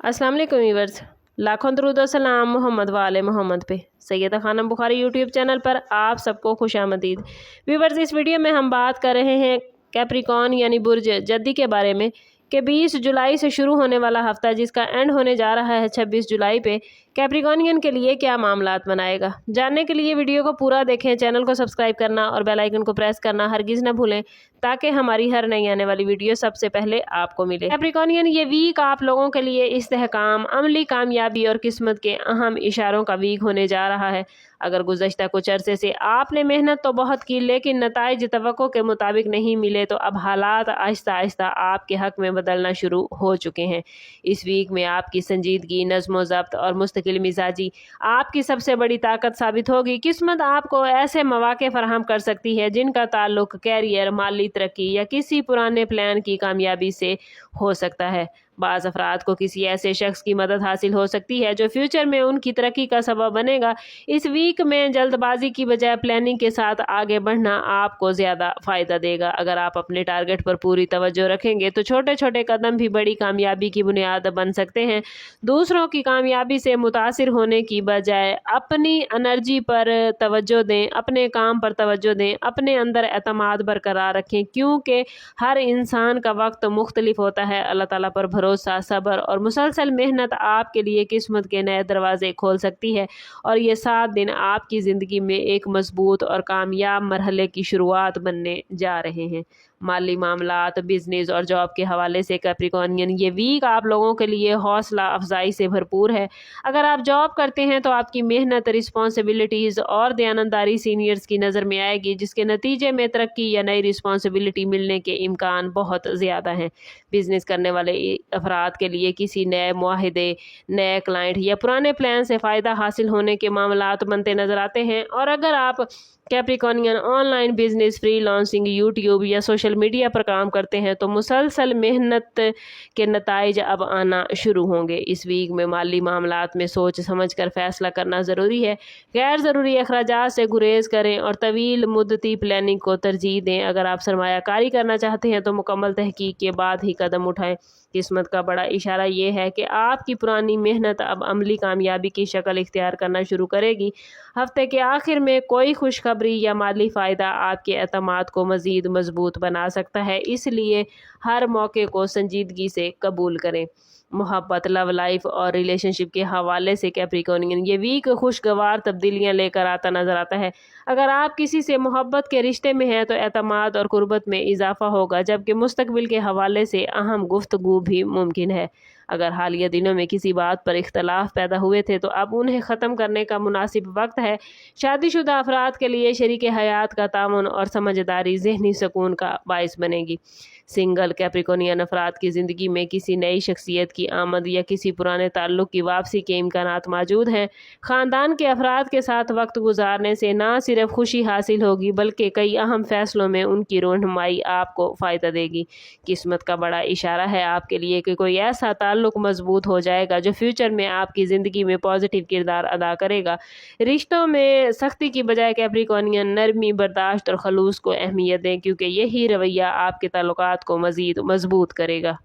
अस्सलाम वालेकुम व्यूअर्स, लाखों दरूद और सलाम मोहम्मद वाले मोहम्मद पे। सैयदा खानम बुखारी यूट्यूब चैनल पर आप सबको खुशामदीद। व्यूअर्स, इस वीडियो में हम बात कर रहे हैं कैप्रिकॉर्न यानी बुर्ज जद्दी के बारे में कि 20 जुलाई से शुरू होने वाला हफ्ता जिसका एंड होने जा रहा है 26 जुलाई पे कैप्रिकॉर्नियन के लिए क्या मामलात बनाएगा। जानने के लिए वीडियो को पूरा देखें, चैनल को सब्सक्राइब करना और बेल आइकन को प्रेस करना हरगिज़ न भूलें ताकि हमारी हर नई आने वाली वीडियो सबसे पहले आपको मिले। कैप्रिकॉर्नियन, ये वीक आप लोगों के लिए इस्तेहकाम, अमली कामयाबी और किस्मत के अहम इशारों का वीक होने जा रहा है। अगर गुज़श्ता कुछ अरसे से आपने मेहनत तो बहुत की लेकिन नताइज तवक्को के मुताबिक नहीं मिले तो अब हालात आहिस्ता आहिस्ता आपके हक में बदलना शुरू हो चुके हैं। इस वीक में आपकी संजीदगी, नज़्म ज़ब्त और मुस्तकिल मिजाजी आपकी सबसे बड़ी ताकत साबित होगी। किस्मत आपको ऐसे मौके फराहम कर सकती है जिनका ताल्लुक कैरियर, माली तरक्की या किसी पुराने प्लान की कामयाबी से हो सकता है। बाज़ अफराद को किसी ऐसे शख्स की मदद हासिल हो सकती है जो फ्यूचर में उनकी तरक्की का सबब बनेगा। इस वीक में जल्दबाजी की बजाय प्लानिंग के साथ आगे बढ़ना आपको ज़्यादा फ़ायदा देगा। अगर आप अपने टारगेट पर पूरी तवज्जो रखेंगे तो छोटे छोटे कदम भी बड़ी कामयाबी की बुनियाद बन सकते हैं। दूसरों की कामयाबी से मुतासिर होने की बजाय अपनी एनर्जी पर तवज्जो दें, अपने काम पर तवज्जो दें, अपने अंदर एतमाद बरकरार रखें क्योंकि हर इंसान का वक्त मुख्तलिफ होता है। अल्लाह ताला पर भरोसा, सब्र और मुसलसल मेहनत आपके लिए किस्मत के नए दरवाजे खोल सकती है और ये 7 दिन आपकी ज़िंदगी में एक मजबूत और कामयाब मरहले की शुरुआत बनने जा रहे हैं। माली मामलात, बिजनेस और जॉब के हवाले से कैप्रिकॉर्नियन, ये वीक आप लोगों के लिए हौसला अफजाई से भरपूर है। अगर आप जॉब करते हैं तो आपकी मेहनत, रिस्पॉन्सिबिलिटीज़ और दयानतदारी सीनियर्स की नज़र में आएगी जिसके नतीजे में तरक्की या नई रिस्पॉन्सिबिलिटी मिलने के इम्कान बहुत ज़्यादा हैं। बिजनेस करने वाले अफराद के लिए किसी नए मुआहदे, नए क्लाइंट या पुराने प्लान से फ़ायदा हासिल होने के मामलात बनते नज़र आते हैं। और अगर आप कैप्रिकॉर्नियन ऑनलाइन बिजनेस, फ्रीलांसिंग, यूट्यूब या सोशल मीडिया पर काम करते हैं तो मुसलसल मेहनत के नताइज अब आना शुरू होंगे। इस वीक में माली मामलात में सोच समझ कर फैसला करना ज़रूरी है। गैर ज़रूरी अखराजात से गुरेज करें और तवील मुद्दती प्लानिंग को तरजीह दें। अगर आप सरमायाकारी करना चाहते हैं तो मुकम्मल तहकीक के बाद ही कदम उठाएं। किस्मत का बड़ा इशारा ये है कि आपकी पुरानी मेहनत अब अमली कामयाबी की शक्ल इख्तियार करना शुरू करेगी। हफ्ते के आखिर में कोई खुशखबरी या माली फ़ायदा आपके एतमाद को मज़ीद मजबूत बना सकता है, इसलिए हर मौके को संजीदगी से कबूल करें। मोहब्बत, लव लाइफ और रिलेशनशिप के हवाले से कैप्रिकॉर्नियन, ये वीक खुशगवार तब्दीलियां लेकर आता नज़र आता है। अगर आप किसी से मोहब्बत के रिश्ते में हैं तो एतमाद और कुर्बत में इजाफा होगा जबकि मुस्तकबिल के हवाले से अहम गुफ्तगू भी मुमकिन है। अगर हालिया दिनों में किसी बात पर इख्तलाफ पैदा हुए थे तो अब उन्हें ख़त्म करने का मुनासिब वक्त है। शादीशुदा अफराद के लिए शरीक हयात का तामुन और समझदारी ज़हनी सुकून का बाइस बनेगी। सिंगल कैप्रिकॉर्नियन अफराद की ज़िंदगी में किसी नई शख्सियत की आमद या किसी पुराने ताल्लुक़ की वापसी के इम्कानात मौजूद हैं। ख़ानदान के अफराद के साथ वक्त गुजारने से ना सिर्फ खुशी हासिल होगी बल्कि कई अहम फैसलों में उनकी रहनुमाई आपको फ़ायदा देगी। किस्मत का बड़ा इशारा है आपके लिए कि कोई ऐसा ताल्लुक़ मजबूत हो जाएगा जो फ्यूचर में आपकी ज़िंदगी में पॉजिटिव किरदार अदा करेगा। रिश्तों में सख्ती की बजाय कैप्रिकॉर्नियन नरमी, बर्दाश्त और खलूस को अहमियत दें क्योंकि यही रवैया आपके ताल्लुकात को मज़ीद मजबूत करेगा।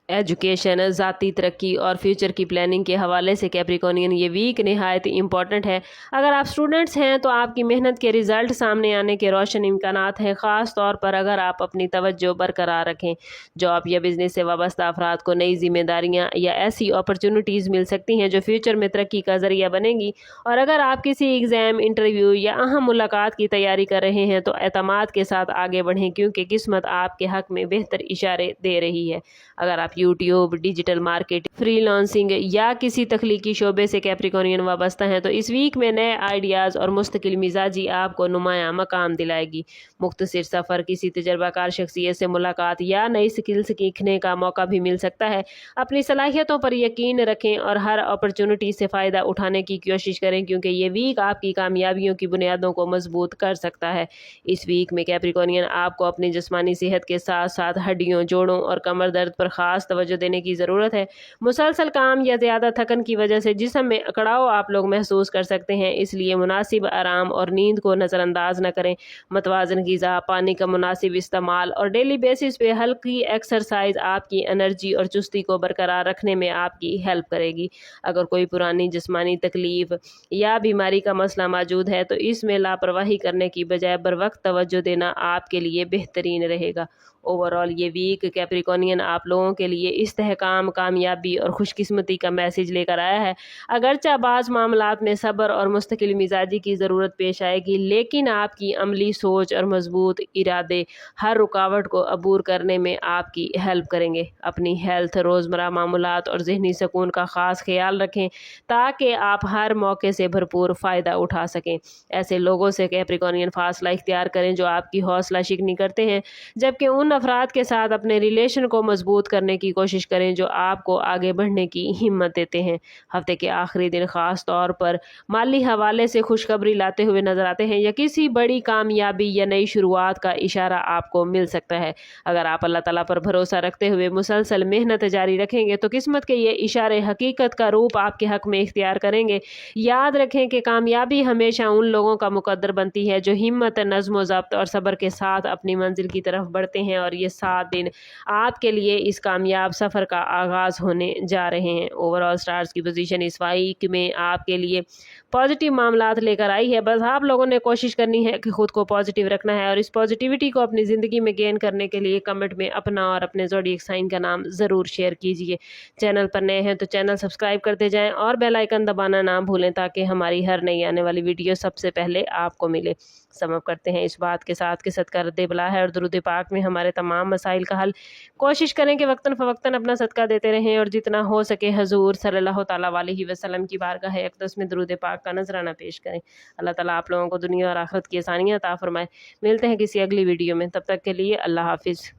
एजुकेशन, ज़ाती तरक्की और फ्यूचर की प्लानिंग के हवाले से कैप्रिकॉर्नियन, ये वीक नहायत इम्पॉर्टेंट है। अगर आप स्टूडेंट्स हैं तो आपकी मेहनत के रिज़ल्ट सामने आने के रोशन इम्कानात हैं, ख़ास तौर पर अगर आप अपनी तवज्जो बरकरार रखें। जॉब या बिज़नेस से वाबस्ता अफराद को नई जिम्मेदारियाँ या ऐसी अपॉर्चुनिटीज़ मिल सकती हैं जो फ्यूचर में तरक्की का ज़रिया बनेंगी। और अगर आप किसी एग्ज़ाम, इंटरव्यू या अहम मुलाकात की तैयारी कर रहे हैं तो एतमाद के साथ आगे बढ़ें क्योंकि किस्मत आपके हक में बेहतर इशारे दे रही है। अगर आप यूट्यूब, डिजिटल मार्केट, फ्रीलांसिंग या किसी तख्लीकी शोबे से कैप्रिकॉर्नियन वाबस्ता हैं तो इस वीक में नए आइडियाज़ और मुस्तकिल मिजाजी आपको नुमाया मकाम दिलाएगी। मुख्तसर सफ़र, किसी तजर्बाकार शख्सियत से मुलाकात या नई स्किल्स सीखने का मौका भी मिल सकता है। अपनी सलाहियतों पर यकीन रखें और हर अपॉर्चुनिटी से फ़ायदा उठाने की कोशिश करें क्योंकि ये वीक आपकी कामयाबियों की बुनियादों को मजबूत कर सकता है। इस वीक में कैप्रिकॉर्नियन आपको अपनी जिस्मानी सेहत के साथ साथ हड्डियों, जोड़ों और कमर दर्द पर ख़ास توجہ دینے کی ضرورت ہے۔ مسلسل کام یا زیادہ تھکن کی وجہ سے جسم میں اکڑاؤ آپ لوگ محسوس کر سکتے ہیں، اس لیے مناسب آرام اور نیند کو نظر انداز نہ کریں۔ متوازن غذا، پانی کا مناسب استعمال اور ڈیلی بیسس پہ ہلکی ایکسرسائز آپ کی انرجی اور چستی کو برقرار رکھنے میں آپ کی ہیلپ کرے گی۔ اگر کوئی پرانی جسمانی تکلیف یا بیماری کا مسئلہ موجود ہے تو اس میں لاپرواہی کرنے کی بجائے بروقت توجہ دینا آپ کے لیے بہترین رہے گا۔ اوورآل یہ ویک کیپریکونین آپ لوگوں کے لیے استحکام، کامیابی اور خوش قسمتی کا میسج لے کر آیا ہے۔ اگرچہ بعض معاملات میں صبر اور مستقل مزاجی کی ضرورت پیش آئے گی، لیکن آپ کی عملی سوچ اور مضبوط ارادے ہر رکاوٹ کو عبور کرنے میں آپ کی ہیلپ کریں گے۔ اپنی ہیلتھ، روزمرہ معمولات اور ذہنی سکون کا خاص خیال رکھیں تاکہ آپ ہر موقع سے بھرپور فائدہ اٹھا سکیں۔ ایسے لوگوں سے کیپریکونین فاصلہ اختیار کریں جو آپ کی حوصلہ شکنی کرتے ہیں، جبکہ ان افراد کے ساتھ اپنے ریلیشن کو مضبوط کرنے کی کوشش کریں جو آپ کو آگے بڑھنے کی ہمت دیتے ہیں۔ ہفتے کے آخری دن خاص طور پر مالی حوالے سے خوشخبری لاتے ہوئے نظر آتے ہیں یا کسی بڑی کامیابی یا نئی شروعات کا اشارہ آپ کو مل سکتا ہے۔ اگر آپ اللہ تعالیٰ پر بھروسہ رکھتے ہوئے مسلسل محنت جاری رکھیں گے تو قسمت کے یہ اشارے حقیقت کا روپ آپ کے حق میں اختیار کریں گے۔ یاد رکھیں کہ کامیابی ہمیشہ ان لوگوں کا مقدر بنتی ہے جو ہمت، نظم و ضبط اور صبر کے ساتھ اپنی منزل کی طرف بڑھتے ہیں، اور یہ 7 دن آپ کے لیے اس کامیاب سفر کا آغاز ہونے جا رہے ہیں۔ اوورآل سٹارز کی پوزیشن اس ویک میں آپ کے لیے پازیٹیو معاملات لے کر آئی ہے، بس آپ لوگوں نے کوشش کرنی ہے کہ خود کو پازیٹیو رکھنا ہے، اور اس پازیٹیوٹی کو اپنی زندگی میں گین کرنے کے لیے کمنٹ میں اپنا اور اپنے زوڈیک سائن کا نام ضرور شیئر کیجیے۔ چینل پر نئے ہیں تو چینل سبسکرائب کرتے جائیں اور بیل آئیکن دبانا نہ بھولیں تاکہ ہماری ہر نئی آنے والی ویڈیو سب سے پہلے آپ کو ملے۔ سم اپ کرتے ہیں اس بات کے ساتھ کہ صدقہ رد بلا ہے اور درود پاک میں ہمارے تمام مسائل کا حل۔ کوشش کریں کہ وقتاً فوقتاً اپنا صدقہ دیتے رہیں اور جتنا ہو سکے حضور صلی اللہ تعالیٰ علیہ وسلم کی بارگاہ اقدس میں درود پاک کا نذرانہ پیش کریں۔ اللہ تعالیٰ آپ لوگوں کو دنیا اور آخرت کی آسانیاں عطا فرمائے۔ ملتے ہیں کسی اگلی ویڈیو میں، تب تک کے لیے اللہ حافظ۔